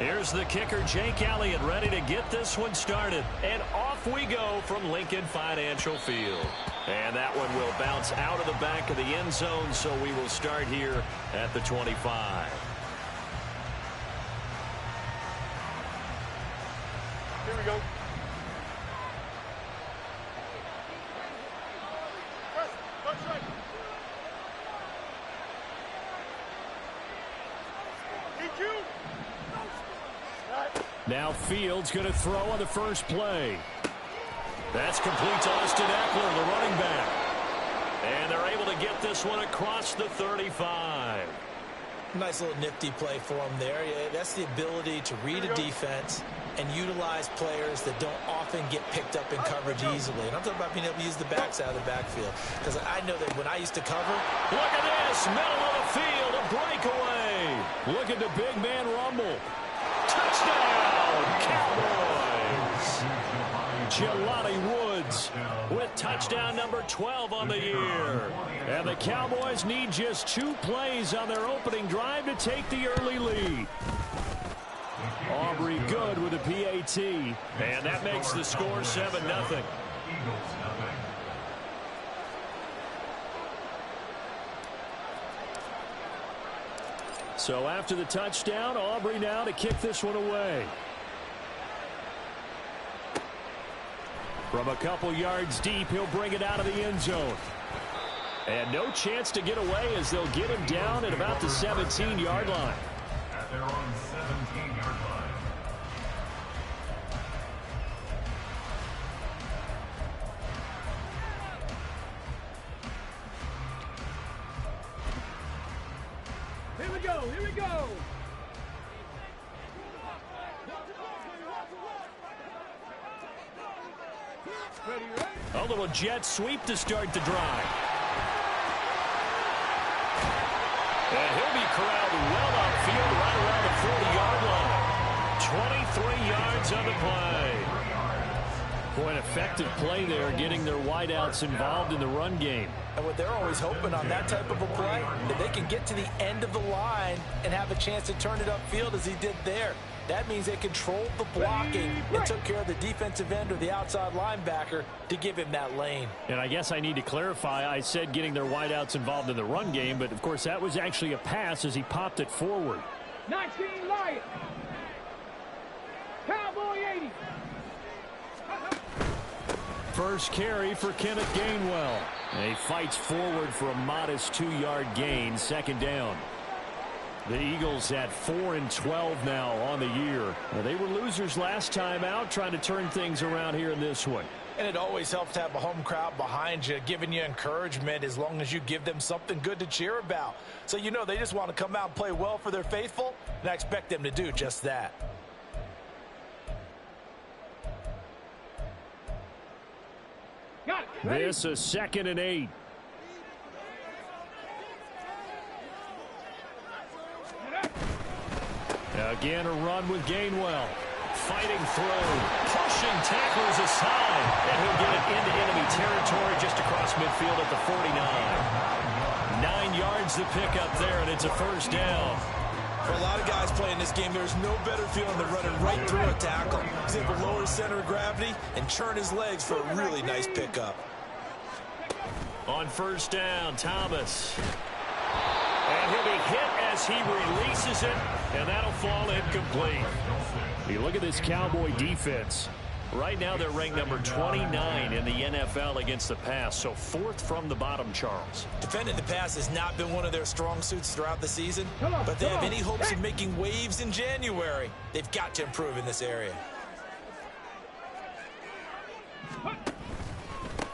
Here's the kicker, Jake Elliott, ready to get this one started. And off we go from Lincoln Financial Field. And that one will bounce out of the back of the end zone, so we will start here at the 25. Here we go. Now Fields going to throw on the first play. That's complete to Austin Eckler, the running back. And they're able to get this one across the 35. Nice little nifty play for him there. Yeah, that's the ability to read a defense and utilize players that don't often get picked up in coverage easily. And I'm talking about being able to use the backside of the backfield. Because I know that when I used to cover. Look at this, middle of the field, a breakaway. Look at the big man rumble. Touchdown, Cowboys. Jelani Woods with touchdown number 12 on the year. And the Cowboys need just 2 plays on their opening drive to take the early lead. Aubrey good with a PAT. And that makes the score 7-0. So after the touchdown, Aubrey now to kick this one away. From a couple yards deep, he'll bring it out of the end zone. And no chance to get away as they'll get him down at about the 17-yard line. At their own 17-yard line. Here we go, here we go. Ready, ready? A little jet sweep to start the drive. And he'll be corralled well upfield right around the 40-yard line. 23 yards on the play. Boy, an effective play there, getting their wideouts involved in the run game. And what they're always hoping on that type of a play, that they can get to the end of the line and have a chance to turn it upfield as he did there. That means they controlled the blocking and took care of the defensive end or the outside linebacker to give him that lane. And I guess I need to clarify, I said getting their wideouts involved in the run game, but of course that was actually a pass as he popped it forward. 19 Lions. Cowboy 80. First carry for Kenneth Gainwell. And he fights forward for a modest 2-yard gain, second down. The Eagles at 4-12 now on the year. Well, they were losers last time out, trying to turn things around here in this one. And it always helps to have a home crowd behind you, giving you encouragement as long as you give them something good to cheer about. So you know they just want to come out and play well for their faithful, and I expect them to do just that. Got it. This is 2nd and 8. Again, a run with Gainwell. Fighting through, pushing tacklers aside, and he'll get it into enemy territory just across midfield at the 49. 9 yards to pick up there, and it's a first down. For a lot of guys playing this game, there's no better feeling than running right through a tackle. He's able to lower his center of gravity and churn his legs for a really nice pickup. On first down, Thomas. And he'll be hit as he releases it, and that'll fall incomplete. You look at this Cowboy defense. Right now they're ranked number 29 in the NFL against the pass, so 4th from the bottom, Charles. Defending the pass has not been one of their strong suits throughout the season, but they have any hopes of making waves in January. They've got to improve in this area.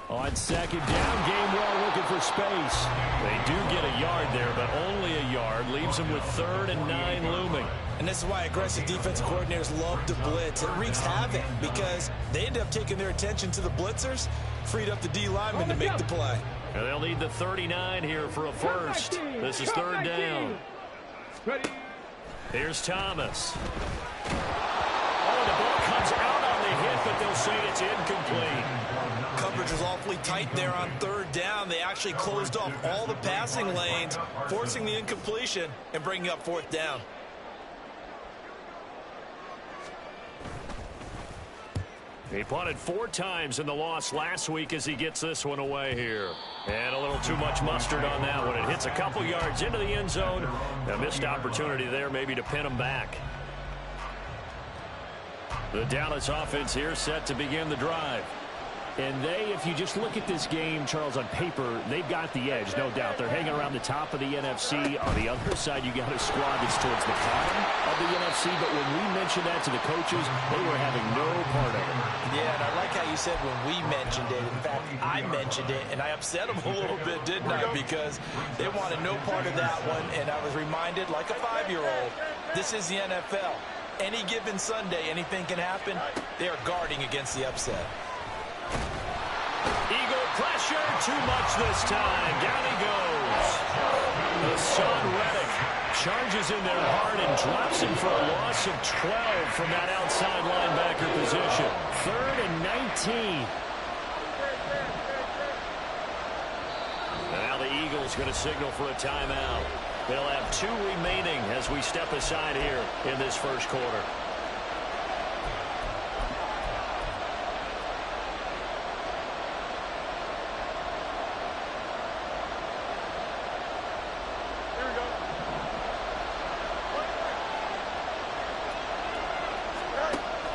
On second down, Gainwell looking for space. They do get a yard there, but only a yard. Leaves them with 3rd and 9 looming. And this is why aggressive defensive coordinators love to blitz. It wreaks havoc because they end up taking their attention to the blitzers, freed up the D lineman to make the play. And they'll need the 39 here for a first. This is 3rd down. Ready. Here's Thomas. Oh, the ball comes out on the hit, but they'll say it's incomplete. Coverage was awfully tight there on 3rd down. They actually closed off all the passing lanes, forcing the incompletion and bringing up 4th down. He punted 4 times in the loss last week as he gets this one away here. And a little too much mustard on that one. It hits a couple yards into the end zone. A missed opportunity there maybe to pin him back. The Dallas offense here set to begin the drive. And if you just look at this game, Charles, on paper, they've got the edge, no doubt. They're hanging around the top of the NFC. On the other side, you got a squad that's towards the bottom of the NFC. But when we mentioned that to the coaches, they were having no part of it. Yeah, and I like how you said when we mentioned it. In fact, I mentioned it, and I upset them a little bit, didn't I? Because they wanted no part of that one, and I was reminded, like a 5-year-old, this is the NFL. Any given Sunday, anything can happen. They are guarding against the upset. Eagle pressure, too much this time. Down he goes. Hassan Reddick charges in there hard and drops him for a loss of 12 from that outside linebacker position. 3rd and 19. Now the Eagles going to signal for a timeout. They'll have 2 remaining as we step aside here in this first quarter.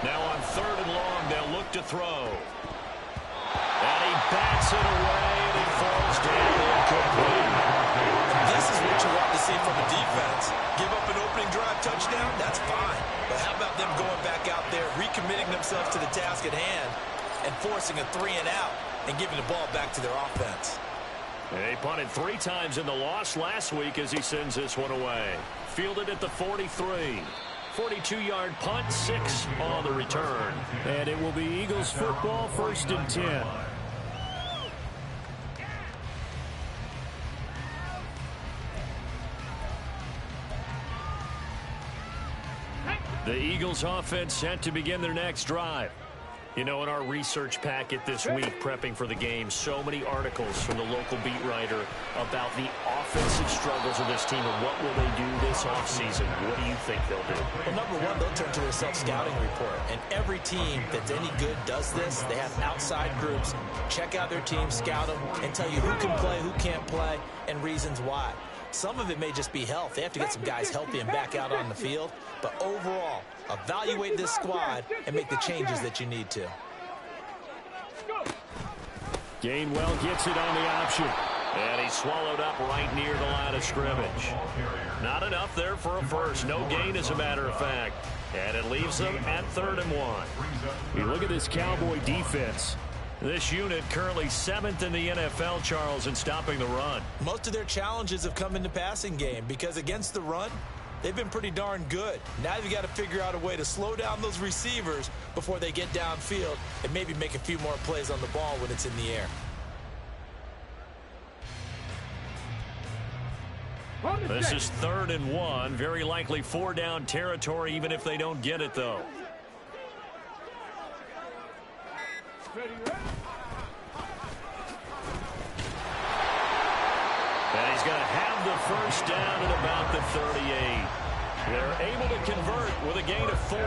Now on 3rd and long, they'll look to throw. And he bats it away, and he falls down incomplete. This is what you want to see from a defense. Give up an opening drive touchdown, that's fine. But how about them going back out there, recommitting themselves to the task at hand, and forcing a 3-and-out, and giving the ball back to their offense. And he punted 3 times in the loss last week as he sends this one away. Fielded at the 43. 42-yard punt, 6 on the return. And it will be Eagles football, 1st and 10. The Eagles offense set to begin their next drive. You know, in our research packet this week, prepping for the game, so many articles from the local beat writer about the offensive struggles of this team and what will they do this offseason. What do you think they'll do? Well, number one, they'll turn to their self-scouting report. And every team that's any good does this. They have outside groups. Check out their team, scout them, and tell you who can play, who can't play, and reasons why. Some of it may just be health. They have to get some guys healthy and back out on the field. But overall, evaluate this squad and make the changes that you need to. Gainwell gets it on the option. And he's swallowed up right near the line of scrimmage. Not enough there for a first. No gain, as a matter of fact. And it leaves them at 3rd and 1. You look at this Cowboy defense. This unit currently 7th in the NFL, Charles, in stopping the run. Most of their challenges have come in the passing game because against the run, they've been pretty darn good. Now you've got to figure out a way to slow down those receivers before they get downfield and maybe make a few more plays on the ball when it's in the air. This is 3rd and 1. Very likely 4-down territory, even if they don't get it, though. And he's going to have the first down at about the 38. They're able to convert with a gain of 4.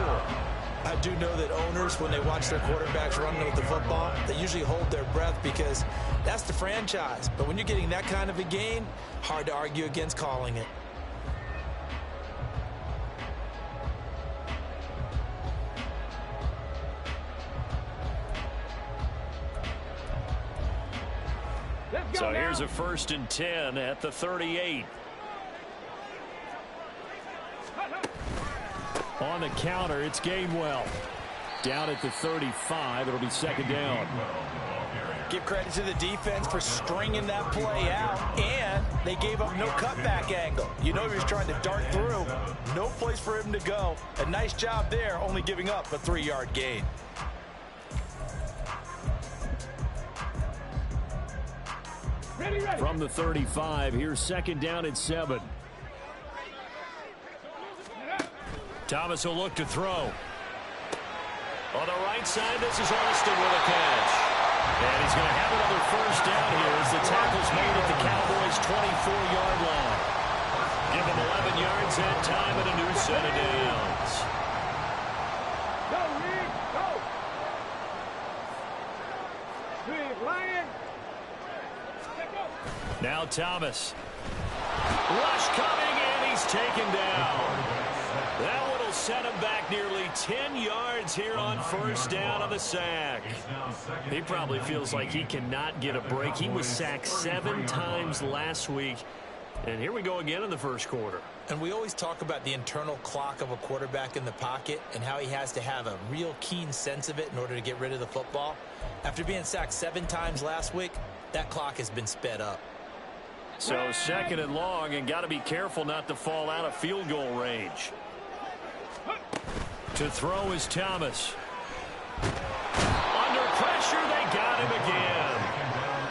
I do know that owners, when they watch their quarterbacks running with the football, they usually hold their breath because that's the franchise. But when you're getting that kind of a gain, hard to argue against calling it. So here's a 1st and 10 at the 38. On the counter, it's Gainwell. Down at the 35, it'll be 2nd down. Give credit to the defense for stringing that play out, and they gave up no cutback angle. You know he was trying to dart through. No place for him to go. A nice job there, only giving up a 3-yard gain. From the 35, here's 2nd down and 7. Thomas will look to throw. On the right side, this is Austin with a catch. And he's going to have another first down here as the tackle's made at the Cowboys' 24-yard line. Give them 11 yards that time and a new set of downs. Lion. Let go. Now Thomas. Rush coming, and he's taken down. That one will set him back nearly 10 yards here on first down on the sack. He probably feels like he cannot get a break. He was sacked 7 times last week. And here we go again in the first quarter. And we always talk about the internal clock of a quarterback in the pocket and how he has to have a real keen sense of it in order to get rid of the football. After being sacked 7 times last week, that clock has been sped up. So second and long, and got to be careful not to fall out of field goal range. To throw is Thomas. Under pressure, they got him again.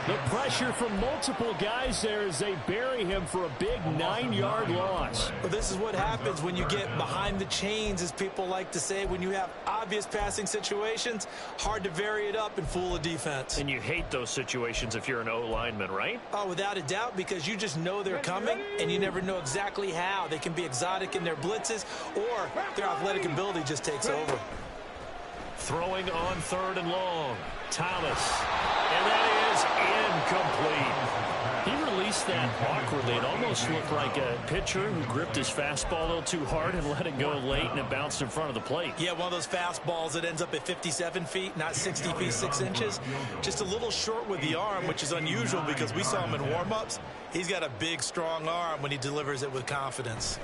The pressure from multiple guys there as they bury him for a big 9-yard loss. Well, this is what happens when you get behind the chains, as people like to say. When you have obvious passing situations, hard to vary it up and fool a defense. And you hate those situations if you're an O-lineman, right? Oh, without a doubt, because you just know they're coming, and you never know exactly how. They can be exotic in their blitzes, or their athletic ability just takes over. Throwing on third and long. Thomas. And that is incomplete. He released that awkwardly. It almost looked like a pitcher who gripped his fastball a little too hard and let it go late, and it bounced in front of the plate. Yeah, one of those fastballs that ends up at 57 feet, not 60 feet, 6 inches. Just a little short with the arm, which is unusual because we saw him in warm-ups. He's got a big, strong arm when he delivers it with confidence.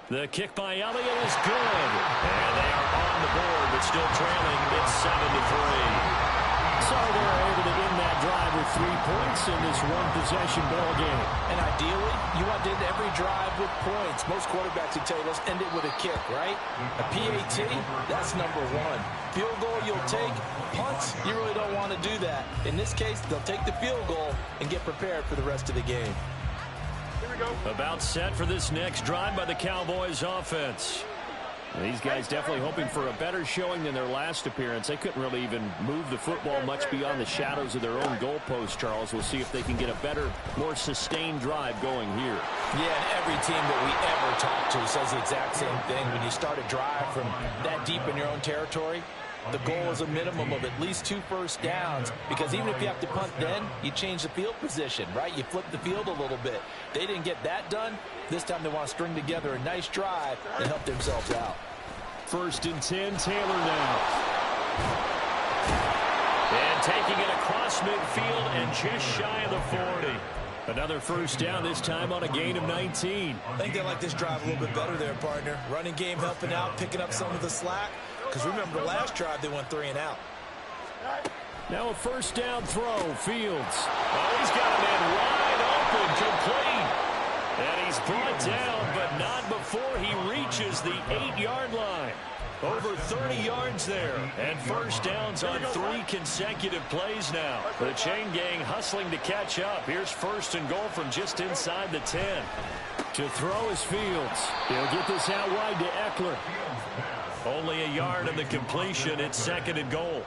The kick by Elliott is good. And they are on the board, but still trailing. It's 7-3. So they're able to end that drive with 3 points in this one-possession ball game. And ideally, you want to end every drive with points. Most quarterbacks would tell you, let's end it with a kick, right? A PAT, that's number 1. Field goal you'll take. Punts, you really don't want to do that. In this case, they'll take the field goal and get prepared for the rest of the game. About set for this next drive by the Cowboys offense. These guys definitely hoping for a better showing than their last appearance. They couldn't really even move the football much beyond the shadows of their own goalpost, Charles. We'll see if they can get a better, more sustained drive going here. Yeah, and every team that we ever talk to says the exact same thing. When you start a drive from that deep in your own territory, the goal is a minimum of at least 2 first downs, because even if you have to punt then, you change the field position, right? You flip the field a little bit. They didn't get that done. This time they want to string together a nice drive and help themselves out. 1st and 10, Taylor now. And taking it across midfield and just shy of the 40. Another first down, this time on a gain of 19. I think they like this drive a little bit better there, partner. Running game helping out, picking up some of the slack. Because remember, the last drive, they went 3 and out. Now a first down throw, Fields. Oh, he's got a man wide open, complete. And he's brought down, but not before he reaches the 8-yard line. Over 30 yards there. And first downs on 3 consecutive plays now. The chain gang hustling to catch up. Here's 1st and goal from just inside the 10. To throw is Fields. He'll get this out wide to Eckler. Only a yard of the completion. It's 2nd and goal.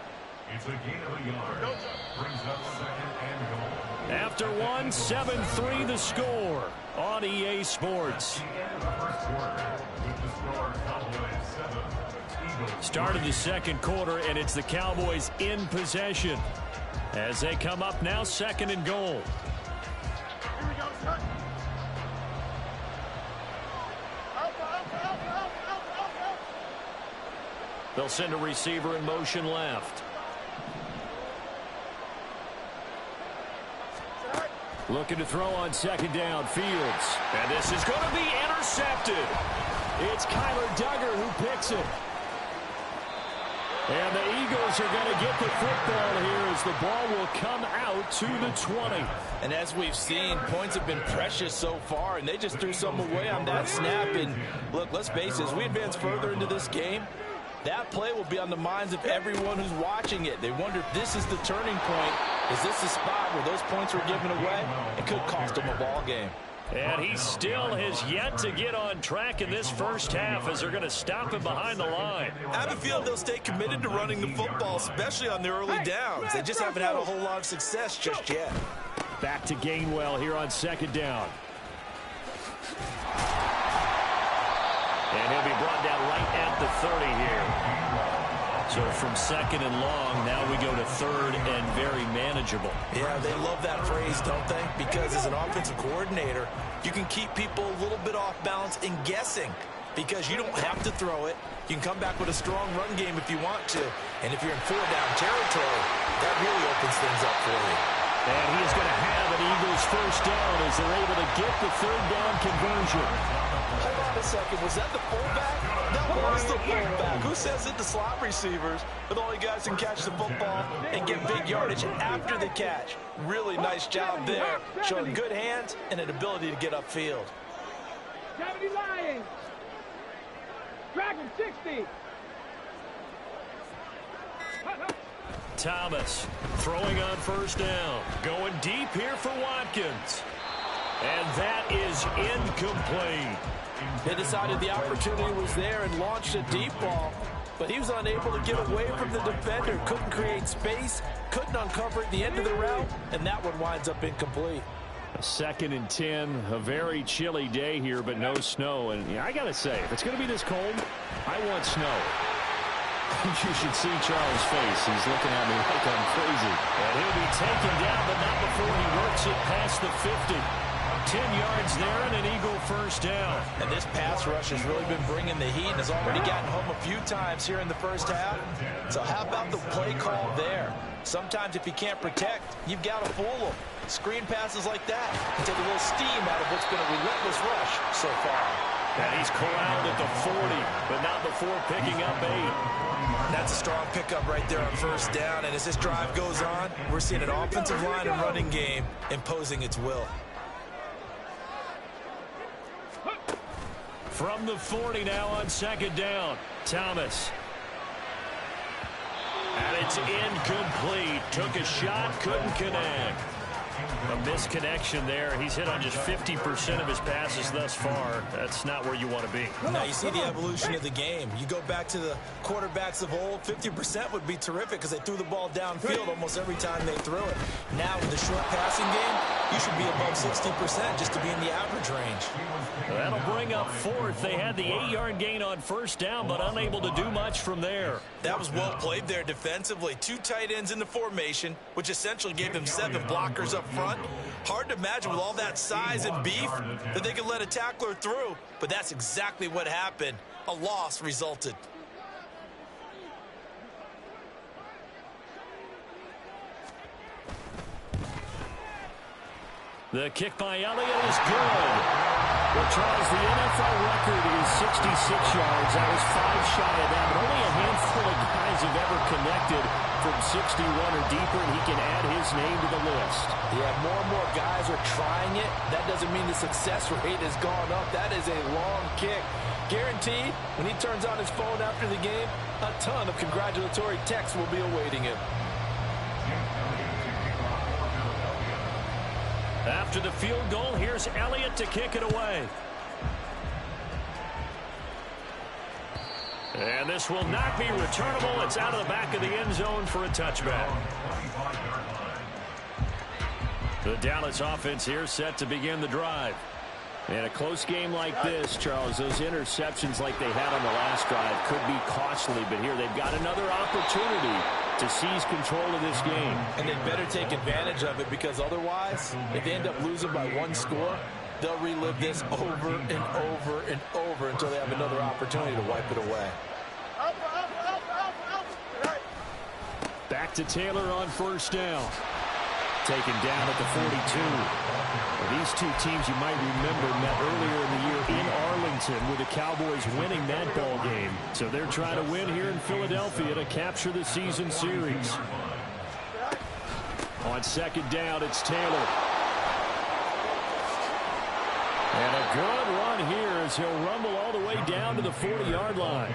It's a gain of a yard. Brings up 2nd and goal. After 1, 7-3 the score on EA Sports. Start of the second quarter, and it's the Cowboys in possession as they come up now 2nd and goal. They'll send a receiver in motion left. Looking to throw on 2nd down, Fields. And this is going to be intercepted. It's Kyler Duggar who picks it. And the Eagles are going to get the football here as the ball will come out to the 20. And as we've seen, points have been precious so far, and they just threw some away on that snap. And look, let's face it, as we advance further into this game, that play will be on the minds of everyone who's watching it. They wonder if this is the turning point. Is this the spot where those points were given away? It could cost them a ball game. And he still has yet to get on track in this first half as they're going to stop him behind the line. I have a feeling they'll stay committed to running the football, especially on the early downs. They just haven't had a whole lot of success just yet. Back to Gainwell here on 2nd down. And he'll be brought down right at the 30 here. So from second and long, now we go to third and very manageable. Yeah, they love that phrase, don't they? Because as an offensive coordinator, you can keep people a little bit off balance and guessing because you don't have to throw it. You can come back with a strong run game if you want to. And if you're in four-down territory, that really opens things up for you. And he is going to have an Eagles first down as they're able to get the third down conversion. Hold on a second. Was that the fullback? That was the fullback. Who says it? The slot receivers are the only guys who can catch the football and get big yardage after the catch. Really nice job there, showing good hands and an ability to get upfield. 70 Lions. Dragon 60. Thomas throwing on first down. Going deep here for Watkins. And that is incomplete. They decided the opportunity was there and launched a deep ball, but he was unable to get away from the defender. Couldn't create space, couldn't uncover at the end of the route, and that one winds up incomplete. A 2nd and 10, a very chilly day here, but no snow. And yeah, I got to say, if it's going to be this cold, I want snow. You should see Charles' face. He's looking at me like I'm crazy. And he'll be taken down, but not before he works it past the 50. 10 yards there and an Eagle first down. And this pass rush has really been bringing the heat and has already gotten home a few times here in the first half. So how about the play call there? Sometimes if you can't protect, you've got to fool them. Screen passes like that can take a little steam out of what's been a relentless rush so far. And he's corralled at the 40, but not before picking up 8. That's a strong pickup right there on first down. And as this drive goes on, we're seeing an offensive line and running game imposing its will. From the 40 now on 2nd down, Thomas. And it's incomplete. Took a shot, couldn't connect. A misconnection there. He's hit on just 50% of his passes thus far. That's not where you want to be. Now you see the evolution of the game. You go back to the quarterbacks of old, 50% would be terrific because they threw the ball downfield almost every time they threw it. Now with the short passing game, you should be above 60% just to be in the average range. That'll bring up 4th. They had the 8-yard gain on first down, but unable to do much from there. That was well played there defensively. 2 tight ends in the formation, which essentially gave them 7 blockers up front. Hard to imagine with all that size and beef that they could let a tackler through, but that's exactly what happened. A loss resulted. The kick by Elliott is good. Well, Charles, the NFL record is 66 yards. That was 5 shy of that, but only a handful of guys have ever connected from 61 or deeper, and he can add his name to the list. Yeah, more and more guys are trying it. That doesn't mean the success rate has gone up. That is a long kick. Guaranteed, when he turns on his phone after the game, a ton of congratulatory texts will be awaiting him. After the field goal, here's Elliott to kick it away. And this will not be returnable. It's out of the back of the end zone for a touchback. The Dallas offense here set to begin the drive. And a close game like this, Charles, those interceptions like they had on the last drive could be costly. But here they've got another opportunity to seize control of this game. And they better take advantage of it because otherwise, if they end up losing by 1 score, they'll relive this over and over and over until they have another opportunity to wipe it away. Back to Taylor on first down. Taken down at the 42. Well, these two teams you might remember met earlier in the year in Arlington with the Cowboys winning that ball game. So they're trying to win here in Philadelphia to capture the season series. On 2nd down, it's Taylor. And a good run here as he'll rumble all the way down to the 40-yard line.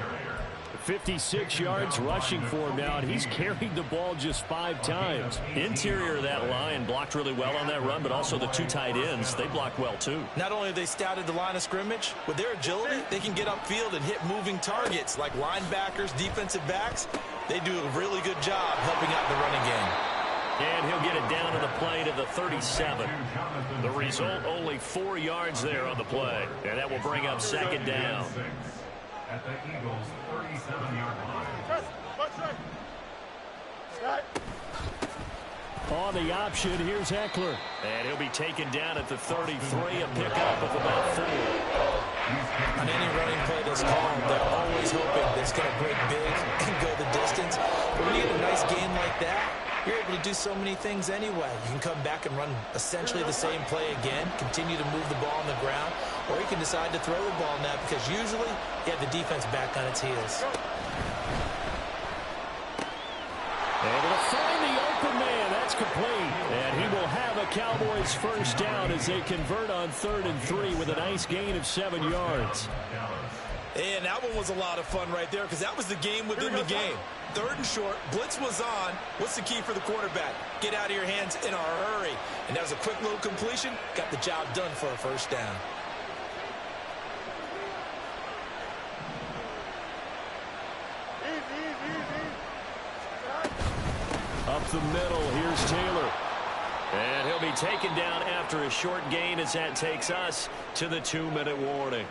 56 yards rushing for him now, and he's carried the ball just 5 times. Interior of that line blocked really well on that run, but also the 2 tight ends, they blocked well too. Not only have they scouted the line of scrimmage, with their agility, they can get upfield and hit moving targets like linebackers, defensive backs. They do a really good job helping out the running game. And he'll get it down to the play to the 37. The result, only 4 yards there on the play. And that will bring up 2nd down. At the Eagles' 37-yard line. On the option, here's Eckler. And he'll be taken down at the 33, a pickup of about 4. On any running play that's called, they're always hoping that it's going to break big and go the distance. But when you get a nice gain like that, you're able to do so many things anyway. You can come back and run essentially the same play again, continue to move the ball on the ground, or you can decide to throw the ball now because usually you have the defense back on its heels. Able to find the open man. That's complete. And he will have a Cowboys first down as they convert on 3rd and 3 with a nice gain of 7 yards. And that one was a lot of fun right there because that was the game within the game. 3rd and short, blitz was on. What's the key for the quarterback? Get out of your hands in a hurry. And that was a quick little completion. Got the job done for a first down. Up the middle, here's Taylor. And he'll be taken down after a short gain as that takes us to the 2-minute warning.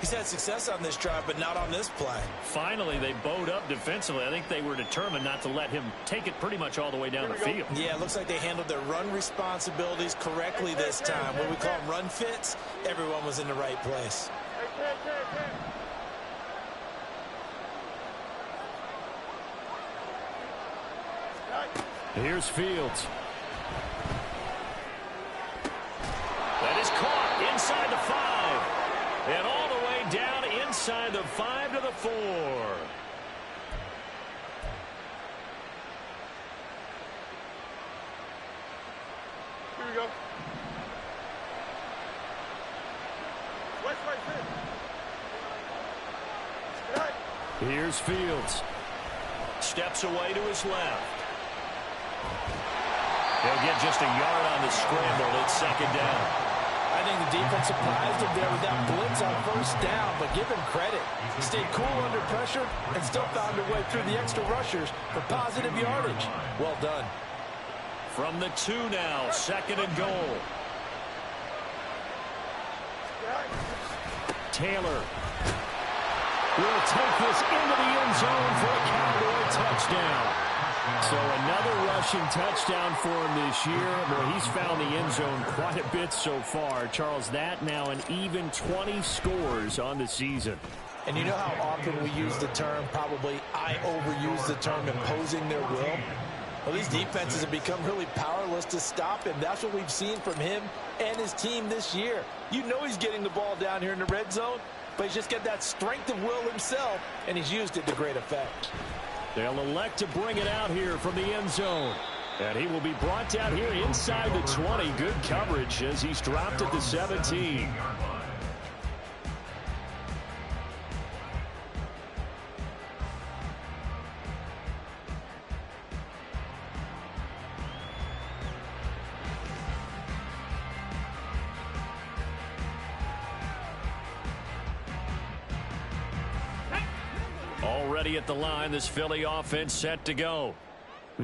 He's had success on this drive, but not on this play. Finally, they bowed up defensively. I think they were determined not to let him take it pretty much all the way down the field. Yeah, it looks like they handled their run responsibilities correctly this time. What we call them run fits, everyone was in the right place. Here's Fields. That is caught inside the 5. And all the way down inside the 5 to the 4. Here we go. Here's Fields. Steps away to his left. He'll get just a yard on the scramble. It's 2nd down. I think the defense surprised him there with that blitz on 1st down, but give him credit. He stayed cool under pressure and still found a way through the extra rushers for positive yardage. Well done. From the 2 now, 2nd and goal. Taylor will take this into the end zone for a Cowboy touchdown. So another rushing touchdown for him this year. Well, he's found the end zone quite a bit so far. Charles, that now an even 20 scores on the season. And you know how often we use the term, probably I overuse the term, imposing their will? Well, these defenses have become really powerless to stop him. That's what we've seen from him and his team this year. You know he's getting the ball down here in the red zone, but he's just got that strength of will himself, and he's used it to great effect. They'll elect to bring it out here from the end zone. And he will be brought down here inside the 20. Good coverage as he's dropped at the 17. Already at the line, this Philly offense set to go.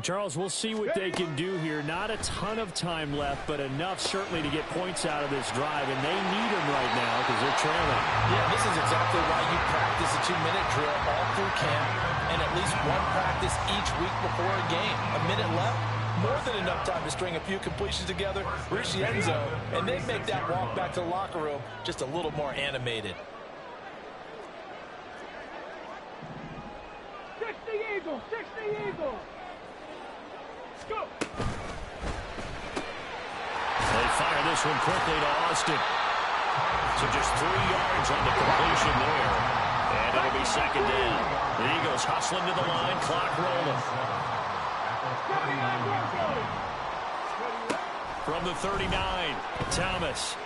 Charles, we'll see what they can do here. Not a ton of time left, but enough certainly to get points out of this drive, and they need them right now because they're trailing. Yeah, this is exactly why you practice a 2-minute drill all through camp and at least one practice each week before a game. A minute left, more than enough time to string a few completions together, reach the end zone, and then make that walk back to the locker room just a little more animated. 60 Eagles, 60 Eagles. Go. They fire this one quickly to Austin. So just 3 yards on the completion there. And it'll be 2nd down. The Eagles hustling to the line, clock rolling. From the 39, Thomas.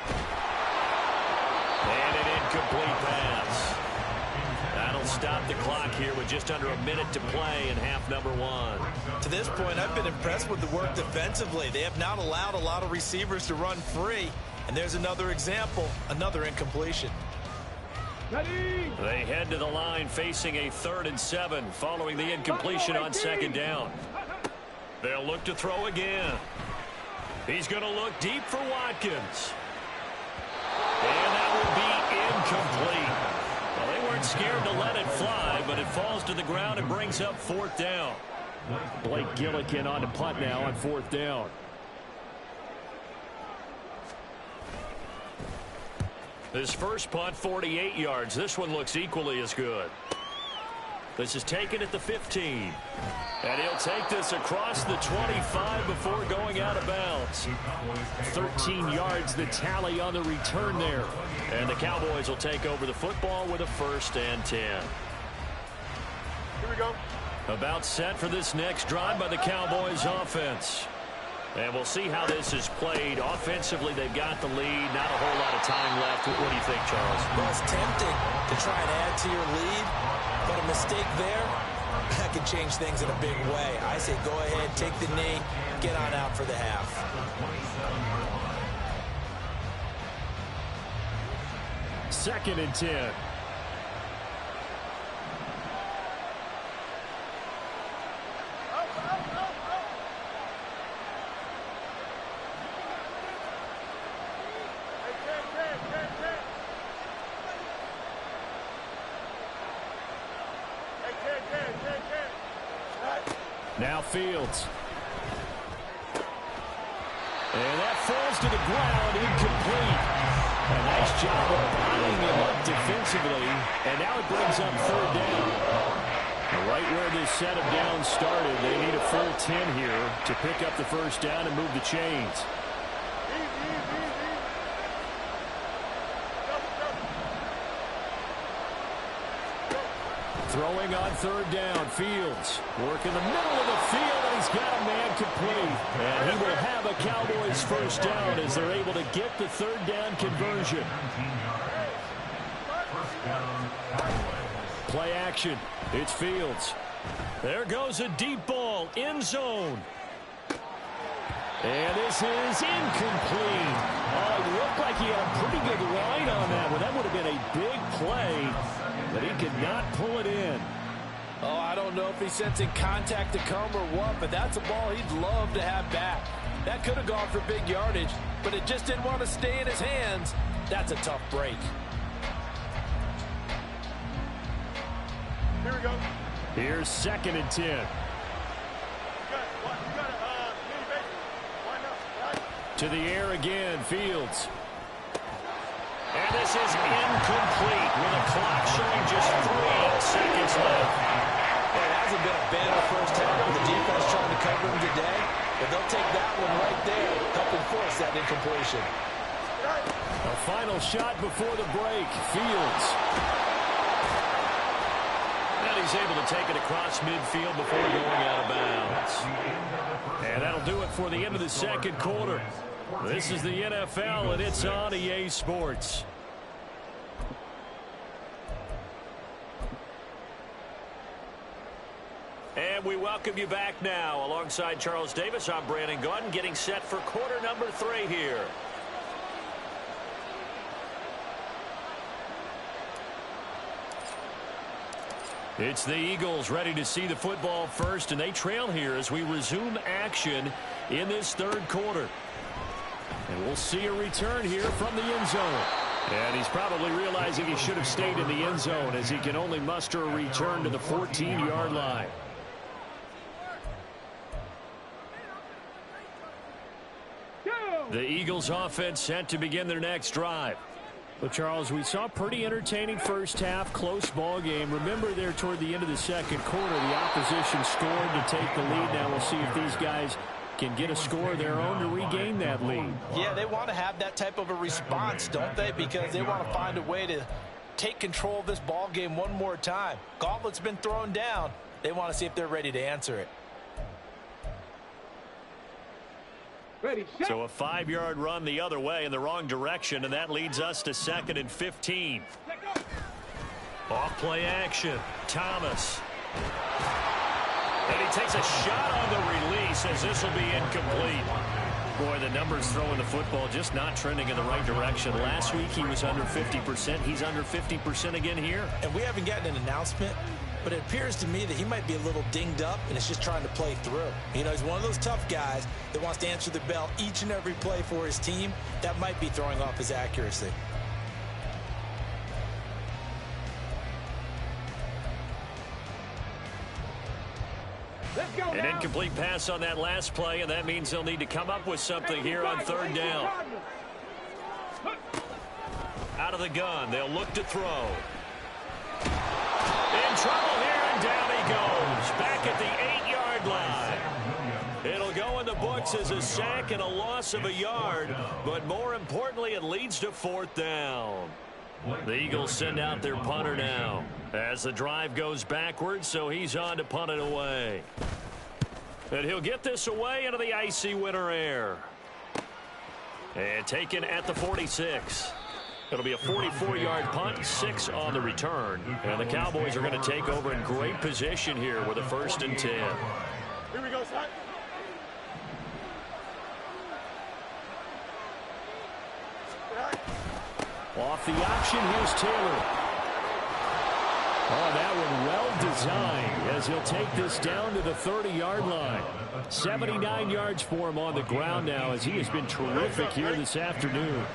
And an incomplete pass. That'll stop the clock here with just under a minute to play in half number 1. To this point, I've been impressed with the work defensively. They have not allowed a lot of receivers to run free. And there's another example, another incompletion. Ready. They head to the line facing a 3rd and 7 following the incompletion on 2nd down. They'll look to throw again. He's going to look deep for Watkins. And that will be incomplete. Well, they weren't scared to let it fly, but it falls to the ground and brings up 4th down. Blake Gillikin on the punt now on 4th down. His first punt, 48 yards. This one looks equally as good. This is taken at the 15. And he'll take this across the 25 before going out of bounds. 13 yards, the tally on the return there. And the Cowboys will take over the football with a 1st and 10. Here we go. About set for this next drive by the Cowboys offense. And we'll see how this is played. Offensively, they've got the lead. Not a whole lot of time left. What do you think, Charles? Well, it's tempting to try and add to your lead, but a mistake there, that can change things in a big way. I say go ahead, take the knee, get on out for the half. 2nd and 10. Now Fields. And that falls to the ground, incomplete. A nice job of binding him up defensively. And now it brings up 3rd down. Right where this set of downs started, they need a full 10 here to pick up the 1st down and move the chains. Throwing on 3rd down, Fields. Work in the middle of the field, and he's got a man complete. And he will have a Cowboys 1st down as they're able to get the 3rd down conversion. Play action. It's Fields. There goes a deep ball, end zone. And this is incomplete. Oh, it looked like he had a pretty good line on that one. That would have been a big play, but he could not pull it in. Oh, I don't know if he's sensing contact to come or what, but that's a ball he'd love to have back. That could have gone for big yardage, but it just didn't want to stay in his hands. That's a tough break. Here we go. Here's 2nd and 10. To the air again, Fields. And this is incomplete with a clock showing just 3 seconds left. Well, it hasn't been a banner first half with the defense trying to cover him today, but they'll take that one right there, helping force that incompletion. A final shot before the break, Fields. And he's able to take it across midfield before going out of bounds. And that'll do it for the end of the 2nd quarter. This is the NFL, and it's on EA Sports. And we welcome you back now. Alongside Charles Davis, I'm Brandon Gaudin, getting set for quarter number 3 here. It's the Eagles ready to see the football first, and they trail here as we resume action in this 3rd quarter. And we'll see a return here from the end zone. And he's probably realizing he should have stayed in the end zone as he can only muster a return to the 14-yard line. The Eagles offense set to begin their next drive. Well, Charles, we saw a pretty entertaining first half, close ball game. Remember there toward the end of the 2nd quarter, the opposition scored to take the lead. Now we'll see if these guys can get a score of their own to regain that lead. Yeah, they want to have that type of a response, don't they? Because they want to find a way to take control of this ball game one more time. Gauntlet's been thrown down. They want to see if they're ready to answer it. Ready, set. So a 5-yard run the other way in the wrong direction, and that leads us to 2nd and 15. Off play action. Thomas. And he takes a shot on the release as this will be incomplete. Boy, the numbers throwing the football just not trending in the right direction. Last week he was under 50%. He's under 50% again here. And we haven't gotten an announcement, but it appears to me that he might be a little dinged up and is just trying to play through. You know, he's one of those tough guys that wants to answer the bell each and every play for his team. That might be throwing off his accuracy. An incomplete pass on that last play, and that means they'll need to come up with something here on third down. Out of the gun, they'll look to throw. In trouble here, and down he goes. Back at the 8-yard line. It'll go in the books as a sack and a loss of a yard, but more importantly, it leads to fourth down. The Eagles send out their punter now as the drive goes backwards, so he's on to punt it away. And he'll get this away into the icy winter air. And taken at the 46. It'll be a 44-yard punt, 6 on the return. And the Cowboys are going to take over in great position here with a 1st and 10. Here we go, son. Off the option, here's Taylor. Oh, that one well designed as he'll take this down to the 30-yard line. 79 yards for him on the ground now as he has been terrific here this afternoon.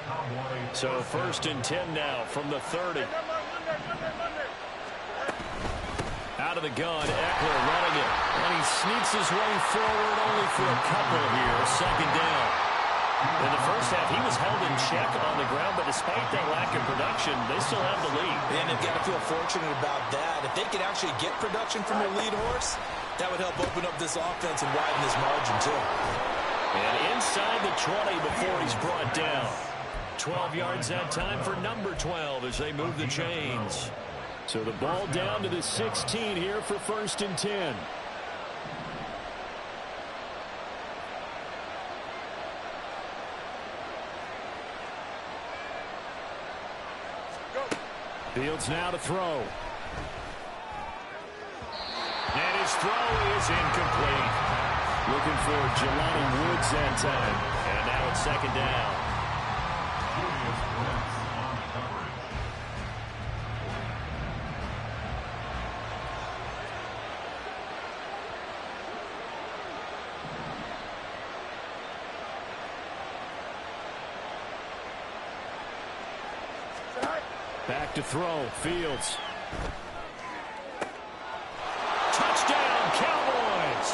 So 1st and 10 now from the 30. Out of the gun, Eckler running it. And he sneaks his way forward only for a couple here. 2nd down. In the first half, he was held in check on the ground, but despite that lack of production, they still have the lead. And they've got to feel fortunate about that. If they could actually get production from their lead horse, that would help open up this offense and widen this margin, too. And inside the 20 before he's brought down. 12 yards that time for number 12 as they move the chains. So the ball down to the 16 here for 1st and 10. Fields now to throw. And his throw is incomplete. Looking for Jelani Woods that time. And now it's 2nd down. Back to throw. Fields. Touchdown, Cowboys!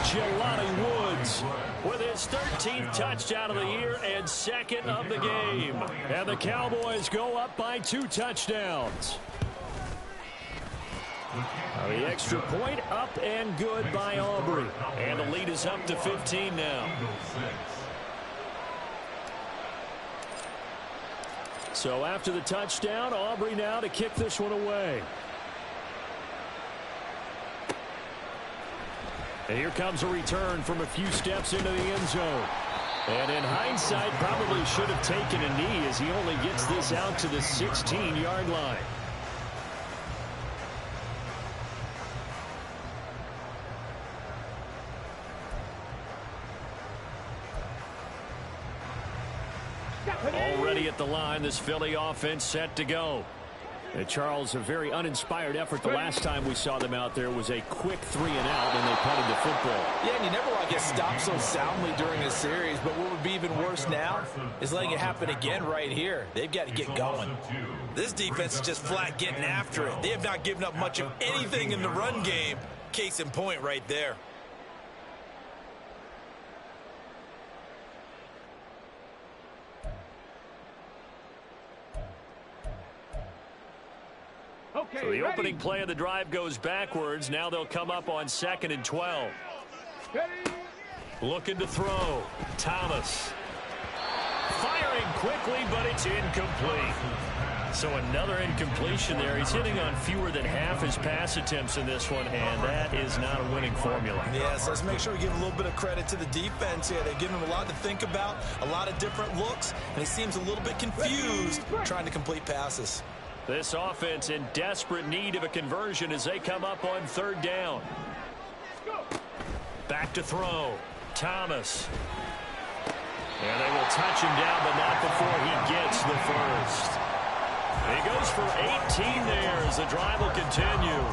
Jelani Woods with his 13th touchdown of the year and 2nd of the game. And the Cowboys go up by 2 touchdowns. Now the extra point up and good by Aubrey. And the lead is up to 15 now. So after the touchdown, Aubrey now to kick this one away. And here comes a return from a few steps into the end zone. And in hindsight, probably should have taken a knee as he only gets this out to the 16-yard line. Already at the line, this Philly offense set to go. And Charles, a very uninspired effort the last time we saw them out there was a quick 3 and out when they punted the football. Yeah, and you never want to get stopped so soundly during a series, but what would be even worse now is letting it happen again right here. They've got to get going. This defense is just flat getting after it. They have not given up much of anything in the run game. Case in point right there. So the opening play of the drive goes backwards. Now they'll come up on 2nd and 12. Looking to throw. Thomas. Firing quickly, but it's incomplete. So another incompletion there. He's hitting on fewer than half his pass attempts in this one, and that is not a winning formula. Yes, let's make sure we give a little bit of credit to the defense here. They're giving him a lot to think about, a lot of different looks, and he seems a little bit confused trying to complete passes. This offense in desperate need of a conversion as they come up on 3rd down. Back to throw. Thomas. And they will touch him down, but not before he gets the first. He goes for 18 there as the drive will continue.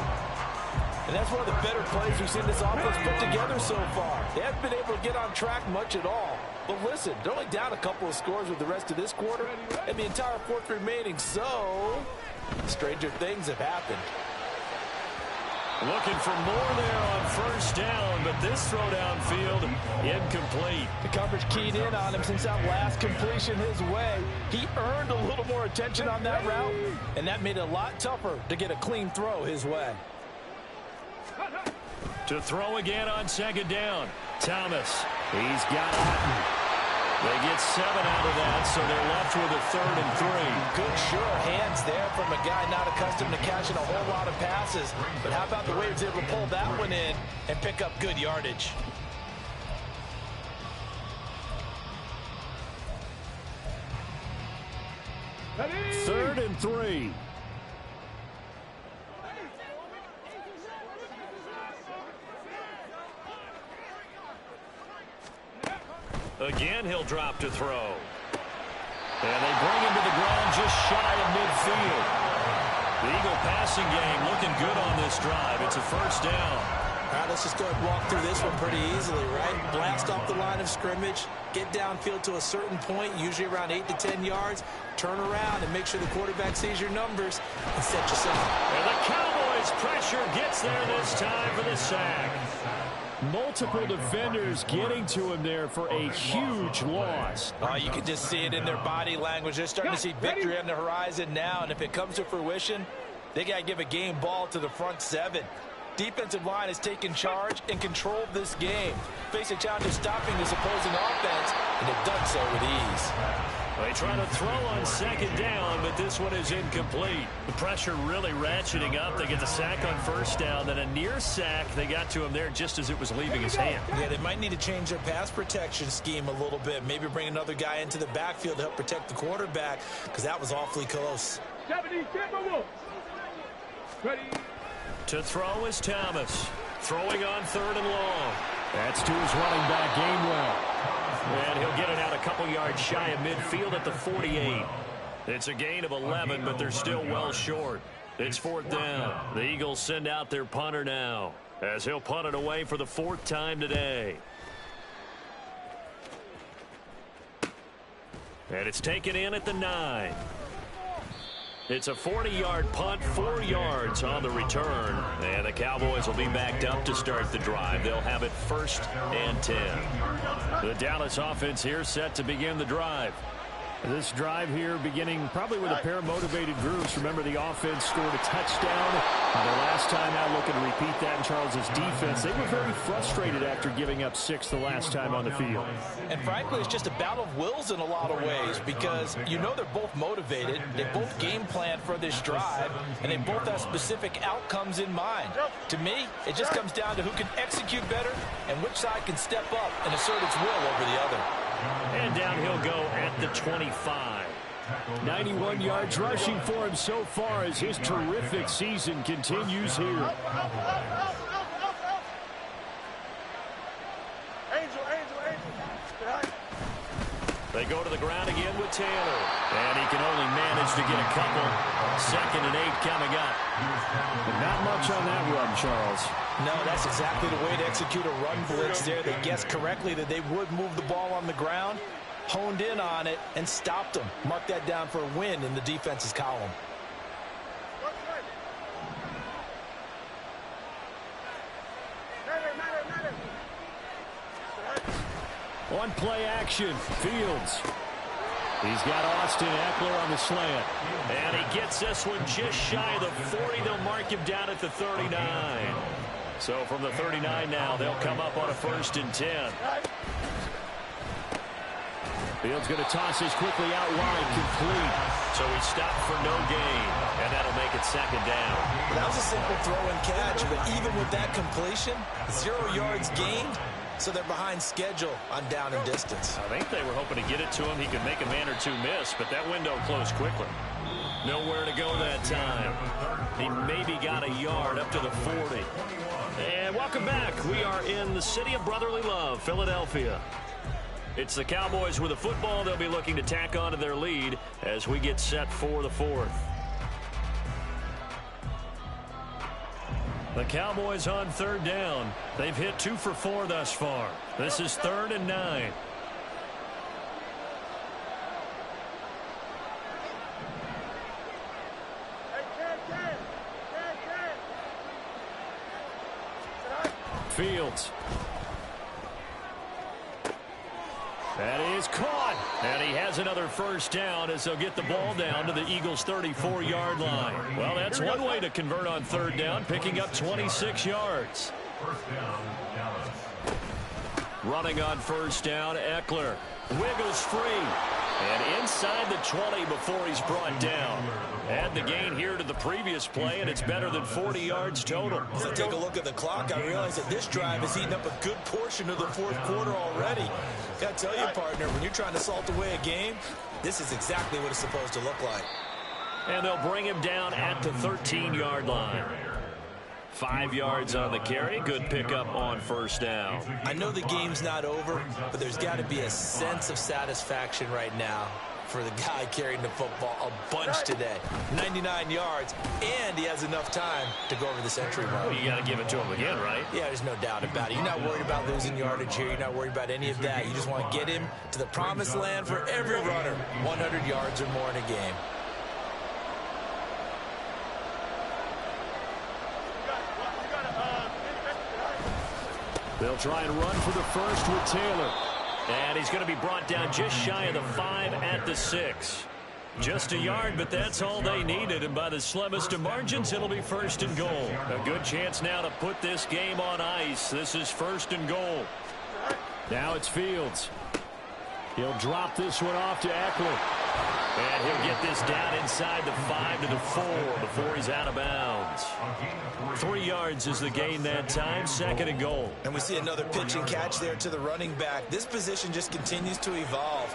And that's one of the better plays we've seen this offense put together so far. They haven't been able to get on track much at all. But listen, they're only down a couple of scores with the rest of this quarter and the entire 4th remaining. So, stranger things have happened. Looking for more there on first down, but this throw downfield incomplete. The coverage keyed in on him since that last completion his way. He earned a little more attention on that route, and that made it a lot tougher to get a clean throw his way. To throw again on second down. Thomas. He's got Otten. They get 7 out of that, so they're left with a 3rd and 3. Good sure hands there from a guy not accustomed to catching a whole lot of passes. But how about the way he was able to pull that one in and pick up good yardage? Third and 3. Again, he'll drop to throw. And they bring him to the ground just shy of midfield. The Eagle passing game looking good on this drive. It's a first down. All right, let's just go ahead and walk through this one pretty easily, right? Blast off the line of scrimmage, get downfield to a certain point, usually around 8 to 10 yards, turn around and make sure the quarterback sees your numbers and set yourself up. And the Cowboys' pressure gets there this time for the sack. Multiple defenders getting to him there for a huge loss. Oh, you can just see it in their body language. They're starting to see victory on the horizon now, and if it comes to fruition, they got to give a game ball to the front 7. Defensive line has taken charge and controlled this game. Facing challenge of stopping this opposing offense, and they've done so with ease. They try to throw on second down, but this one is incomplete. The pressure really ratcheting up. They get the sack on first down, then a near sack. They got to him there just as it was leaving his hand. Yeah, they might need to change their pass protection scheme a little bit. Maybe bring another guy into the backfield to help protect the quarterback, because that was awfully close. 70, ready. To throw is Thomas. Throwing on 3rd and long. That's to his running back, Gainwell. And he'll get it out a couple yards shy of midfield at the 48. It's a gain of 11, but they're still well short. It's 4th down. The Eagles send out their punter now, as he'll punt it away for the 4th time today. And it's taken in at the 9. It's a 40-yard punt, 4 yards on the return. And the Cowboys will be backed up to start the drive. They'll have it 1st and 10. The Dallas offense here set to begin the drive. This drive here beginning probably with a pair of motivated groups. Remember, the offense scored a touchdown. And the last time out, looking to repeat that in Charles's defense. They were very frustrated after giving up 6 the last time on the field. And frankly, it's just a battle of wills in a lot of ways, because you know they're both motivated. They both game plan for this drive, and they both have specific outcomes in mind. To me, it just comes down to who can execute better and which side can step up and assert its will over the other. And down he'll go at the 25. 91 yards rushing for him so far as his terrific season continues here. They go to the ground again with Taylor. And he can only manage to get a couple. 2nd and 8 coming up. But not much on that run, Charles. No, that's exactly the way to execute a run blitz there. They guessed correctly that they would move the ball on the ground, honed in on it, and stopped them. Mark that down for a win in the defense's column. On play action, Fields. He's got Austin Eckler on the slant. And he gets this one just shy of the 40. They'll mark him down at the 39. So from the 39 now, they'll come up on a 1st and 10. Fields going to toss this quickly out wide, complete. So he stopped for no gain, and that'll make it 2nd down. That was a simple throw and catch, but even with that completion, 0 yards gained. So they're behind schedule on down and distance. I think they were hoping to get it to him. He could make a man or two miss, but that window closed quickly. Nowhere to go that time. He maybe got a yard up to the 40. And welcome back. We are in the city of brotherly love, Philadelphia. It's the Cowboys with the football. They'll be looking to tack on to their lead as we get set for the 4th. The Cowboys on 3rd down. They've hit 2 for 4 thus far. This is 3rd and 9. Fields. That is caught. And he has another first down as they'll get the ball down to the Eagles' 34-yard line. Well, that's one way to convert on third down, picking up 26 yards. First down, Dallas. Running on first down, Eckler. Wiggles free. And inside the 20 before he's brought down. Add the gain here to the previous play, and it's better than 40 yards total. As I take a look at the clock, I realize that this drive has eaten up a good portion of the fourth quarter already. Got to tell you, partner, when you're trying to salt away a game, this is exactly what it's supposed to look like. And they'll bring him down at the 13-yard line. 5 yards on the carry. Good pickup on first down. I know the game's not over, but there's got to be a sense of satisfaction right now for the guy carrying the football a bunch today. 99 yards, and he has enough time to go over the century mark. Well, you got to give it to him again, right? Yeah, there's no doubt about it. You're not worried about losing yardage here. You're not worried about any of that. You just want to get him to the promised land for every runner, 100 yards or more in a game. They'll try and run for the first with Taylor. And he's going to be brought down just shy of the 5 at the 6. Just a yard, but that's all they needed. And by the slimmest of margins, it'll be first and goal. A good chance now to put this game on ice. This is first and goal. Now it's Fields. He'll drop this one off to Eckler. And he'll get this down inside the 5 to the 4 before he's out of bounds. 3 yards is the gain that time. Second and goal. And we see another pitch and catch there to the running back. This position just continues to evolve.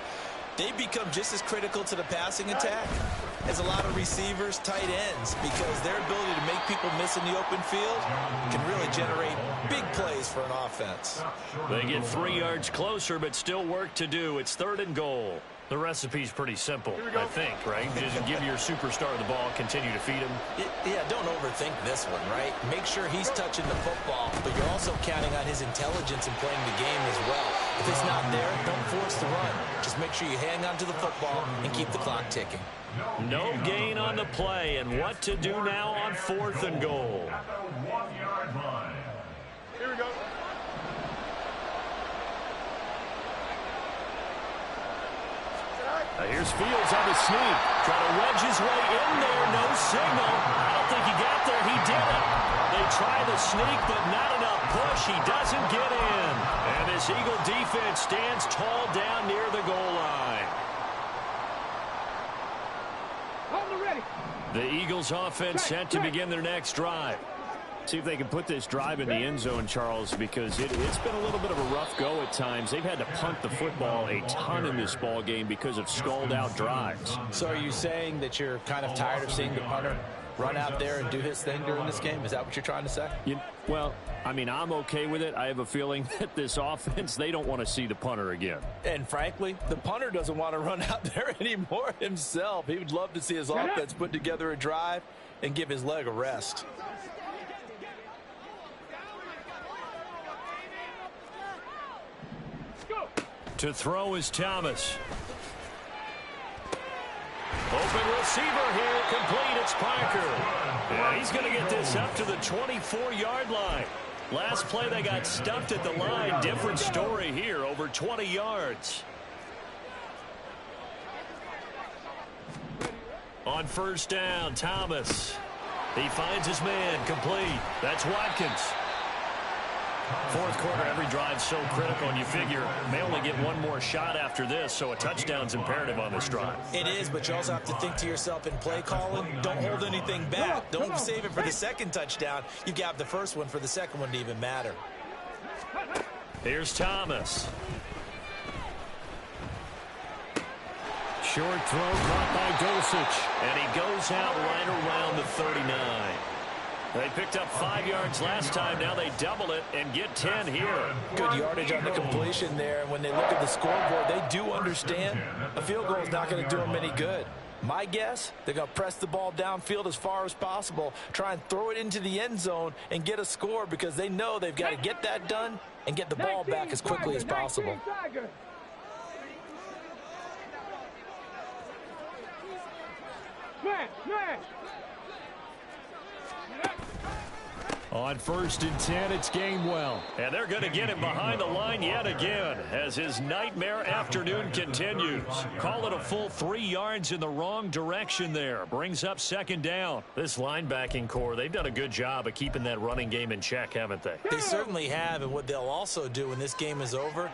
They become just as critical to the passing attack as a lot of receivers, tight ends, because their ability to make people miss in the open field can really generate big plays for an offense. They get 3 yards closer, but still work to do. It's third and goal. The recipe's pretty simple, I think, right? Just give your superstar the ball, continue to feed him. Yeah, don't overthink this one, right? Make sure he's touching the football, but you're also counting on his intelligence in playing the game as well. If it's not there, don't force the run. Just make sure you hang on to the football and keep the clock ticking. No gain on the play, and what to do now on fourth and goal. At the 1-yard line. Here we go. Here's Fields on the sneak. Trying to wedge his way in there. No signal. I don't think he got there. He did it. They try the sneak, but not enough push. He doesn't get in. And this Eagle defense stands tall down near the goal line. Hold it ready. The Eagles offense set to begin their next drive. See if they can put this drive in the end zone, Charles, because it's been a little bit of a rough go at times. They've had to punt the football a ton in this ball game because of stalled-out drives. So are you saying that you're kind of tired of seeing the punter run out there and do his thing during this game? Is that what you're trying to say? Well, I mean, I'm okay with it. I have a feeling that this offense, they don't want to see the punter again. And frankly, the punter doesn't want to run out there anymore himself. He would love to see his offense put together a drive and give his leg a rest. To throw is Thomas. Open receiver here, complete, it's Parker. Yeah, he's going to get this up to the 24-yard line. Last play they got stuffed at the line. Different story here, over 20 yards. On first down, Thomas. He finds his man, complete. That's Watkins. Fourth quarter, every drive so critical, and you figure they only get one more shot after this, so a touchdown's imperative on this drive. It is, but you also have to think to yourself in play calling, don't hold anything back. Don't save it for the second touchdown. You got the first one for the second one to even matter. Here's Thomas. Short throw caught by Dulcich, and he goes out right around the 39. They picked up 5 yards last time. Now they double it and get 10 here. Good yardage on the completion there. When they look at the scoreboard, they do understand a field goal is not going to do them any good. My guess, they're going to press the ball downfield as far as possible, try and throw it into the end zone and get a score because they know they've got to get that done and get the ball back as quickly as possible. On 1st and 10, it's Gainwell. And they're going to get him behind the line yet again as his nightmare afternoon continues. Call it a full 3 yards in the wrong direction there. Brings up 2nd down. This linebacking core, they've done a good job of keeping that running game in check, haven't they? They certainly have, and what they'll also do when this game is over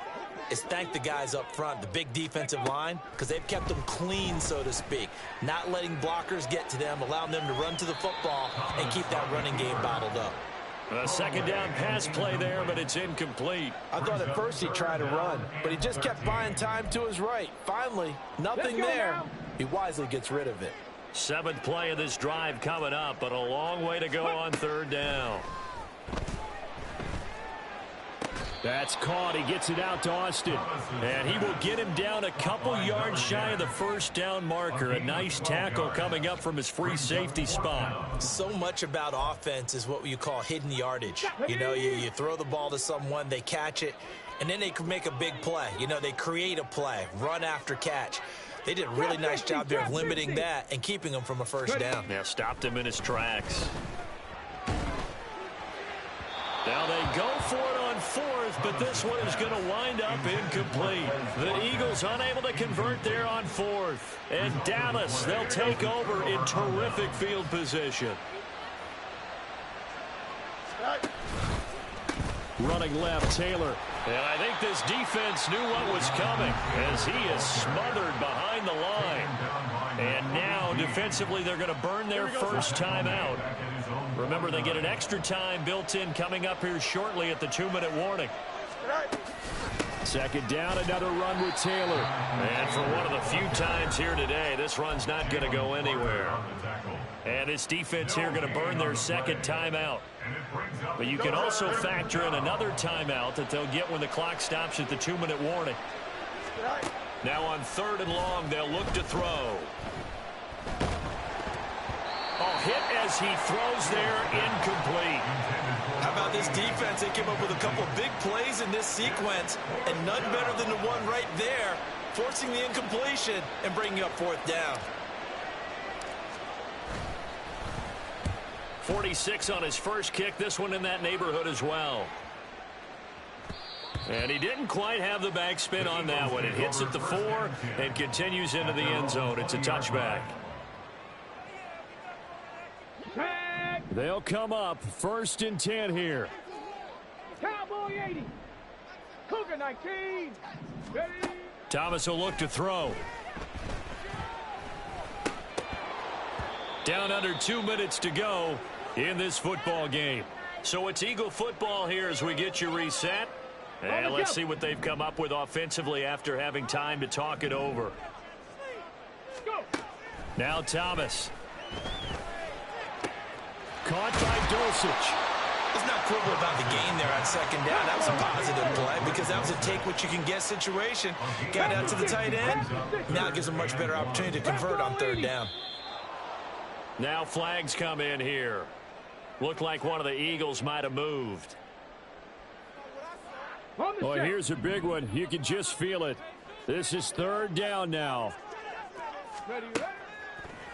is thank the guys up front, the big defensive line, because they've kept them clean, so to speak. Not letting blockers get to them, allowing them to run to the football and keep that running game bottled up. A 2nd down pass play there, but it's incomplete. I thought at first he tried to run, but he just kept buying time to his right. Finally, nothing there. He wisely gets rid of it. 7th play of this drive coming up, but a long way to go on 3rd down. That's caught. He gets it out to Austin. And he will get him down a couple yards shy of the 1st down marker. A nice tackle coming up from his free safety spot. So much about offense is what you call hidden yardage. You know, you throw the ball to someone, they catch it, and then they can make a big play. You know, they create a play, run after catch. They did a really nice job there of limiting that and keeping him from a 1st down. Yeah, stopped him in his tracks. Now they go for it on 4th, but this one is going to wind up incomplete. The Eagles unable to convert there on 4th. And Dallas, they'll take over in terrific field position. Running left, Taylor. And I think this defense knew what was coming as he is smothered behind the line. And now defensively they're going to burn their 1st timeout. Remember, they get an extra time built in coming up here shortly at the 2-minute warning. 2nd down, another run with Taylor. And for one of the few times here today, this run's not going to go anywhere. And this defense here going to burn their 2nd timeout. But you can also factor in another timeout that they'll get when the clock stops at the 2-minute warning. Now on 3rd and long, they'll look to throw. Oh, hit as he throws there, incomplete. How about this defense? They came up with a couple big plays in this sequence, and none better than the one right there, forcing the incompletion and bringing up 4th down. 46 on his first kick, this one in that neighborhood as well. And he didn't quite have the backspin on that one. It hits at the 4 and continues into the end zone. It's a touchback. They'll come up 1st and 10 here. Cowboy 80. Cougar 19. Ready. Thomas will look to throw. Down under 2 minutes to go in this football game. So it's Eagle football here as we get you reset. And let's see what they've come up with offensively after having time to talk it over. Go. Now Thomas. Caught by Dulcich. Let's not quibble about the gain there on 2nd down. That was a positive play because that was a take-what-you-can-get situation. Got out to the tight end. Now it gives them a much better opportunity to convert on 3rd down. Now flags come in here. Looked like one of the Eagles might have moved. Oh, here's a big one. You can just feel it. This is 3rd down now.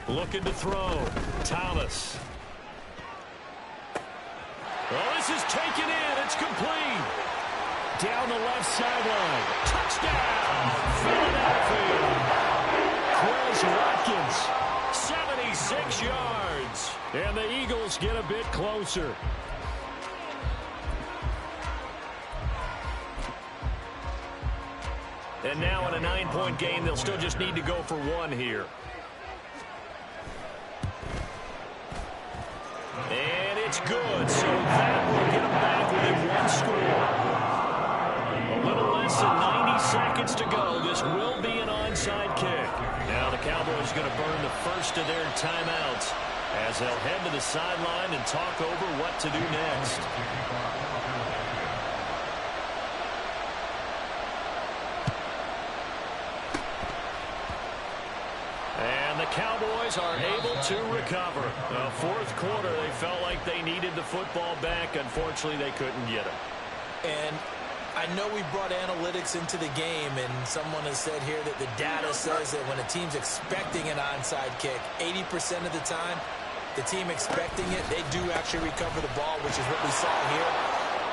Looking to throw. Thomas. Well, this is taken in. It's complete. Down the left sideline. Touchdown, Philadelphia. Quez Watkins, 76 yards. And the Eagles get a bit closer. And now in a 9-point game, they'll still just need to go for 1 here. And it's good, so that will get them back within 1 score. A little less than 90 seconds to go. This will be an onside kick. Now the Cowboys going to burn the 1st of their timeouts as they'll head to the sideline and talk over what to do next. And the Cowboys are able to recover. The 4th quarter, they felt like they needed the football back. Unfortunately, they couldn't get it. And I know we brought analytics into the game, and someone has said here that the data says that when a team's expecting an onside kick, 80% of the time, the team expecting it, they do actually recover the ball, which is what we saw here.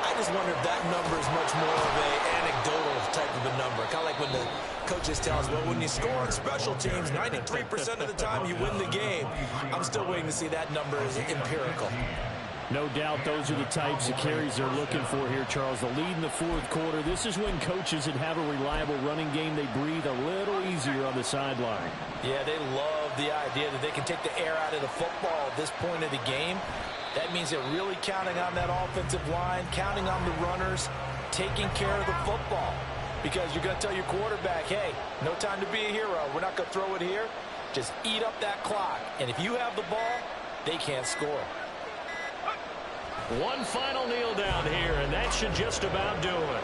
I just wonder if that number is much more of an anecdotal type of a number. Kind of like when the coaches tell us, well, when you score on special teams, 93% of the time you win the game. I'm still waiting to see that number is empirical. No doubt those are the types of carries they're looking for here, Charles. The lead in the fourth quarter. This is when coaches that have a reliable running game, they breathe a little easier on the sideline. Yeah, they love the idea that they can take the air out of the football at this point of the game. That means they're really counting on that offensive line, counting on the runners, taking care of the football. Because you're going to tell your quarterback, hey, no time to be a hero. We're not going to throw it here. Just eat up that clock. And if you have the ball, they can't score. One final kneel down here, and that should just about do it.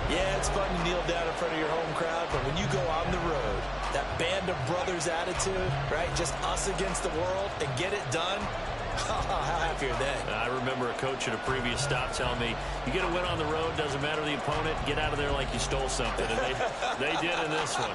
Yeah, it's fun to kneel down in front of your home crowd, but when you go on the road, that band of brothers attitude, right, just us against the world, and get it done, how happy are they? I remember a coach at a previous stop telling me, you get a win on the road, doesn't matter the opponent, get out of there like you stole something, and they did in this one.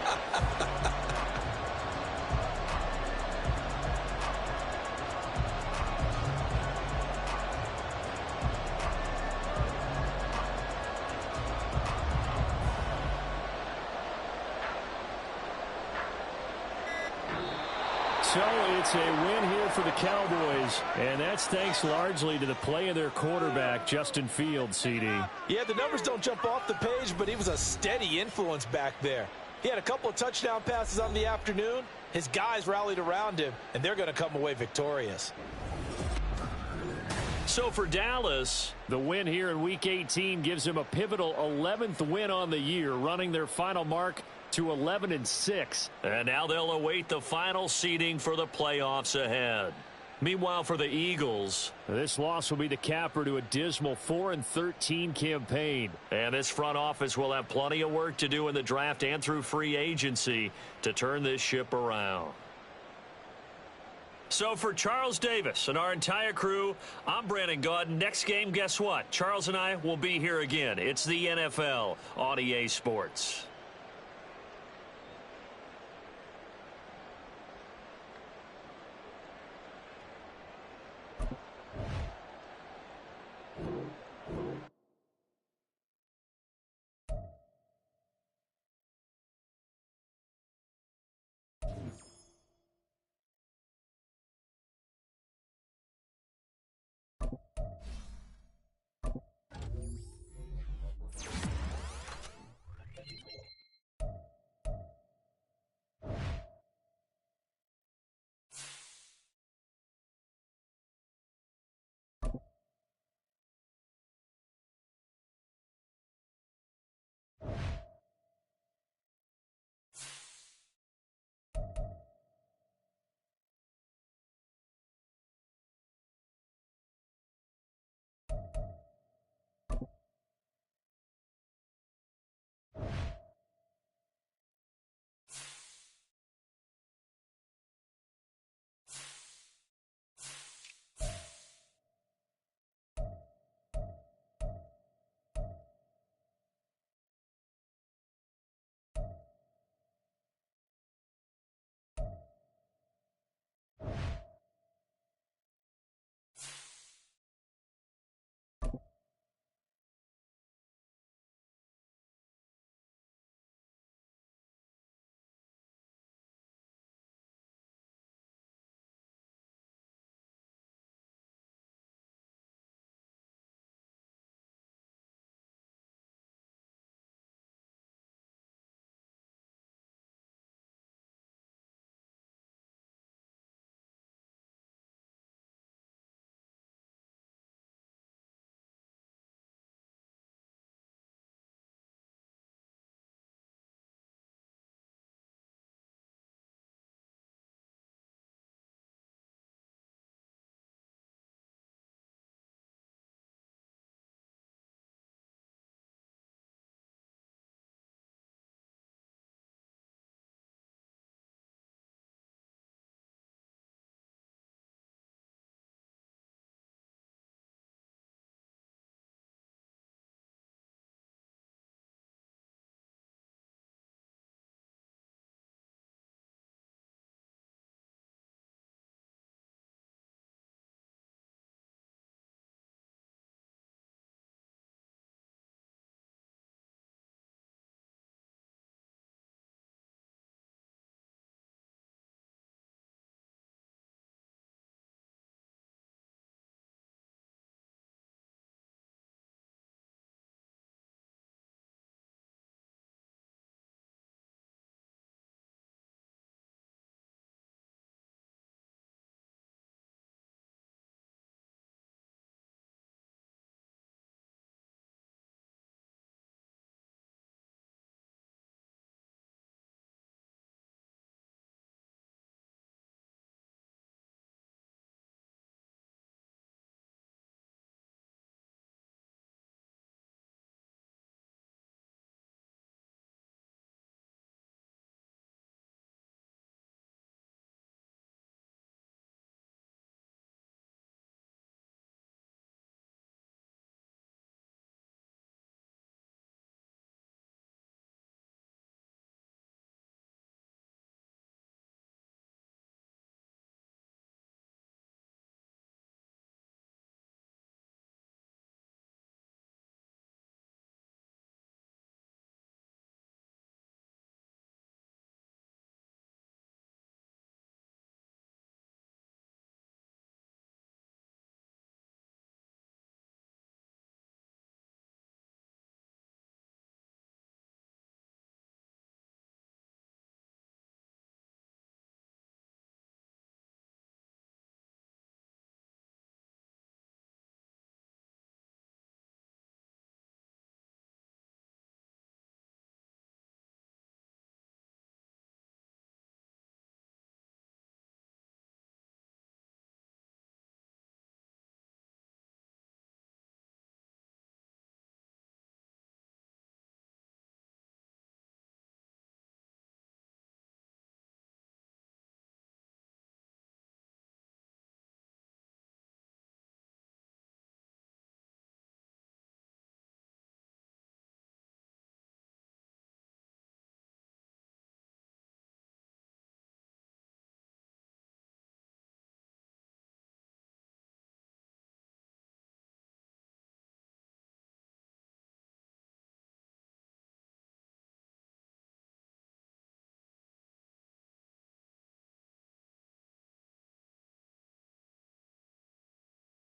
So it's a win here for the Cowboys, and that's thanks largely to the play of their quarterback, Justin Fields, CD. Yeah, the numbers don't jump off the page, but he was a steady influence back there. He had a couple of touchdown passes on the afternoon. His guys rallied around him, and they're going to come away victorious. So for Dallas, the win here in Week 18 gives them a pivotal 11th win on the year, running their final mark to 11-6. And now they'll await the final seeding for the playoffs ahead. Meanwhile, for the Eagles, this loss will be the capper to a dismal 4-13 campaign. And this front office will have plenty of work to do in the draft and through free agency to turn this ship around. So for Charles Davis and our entire crew, I'm Brandon Gaudin. Next game, guess what? Charles and I will be here again. It's the NFL on EA Sports.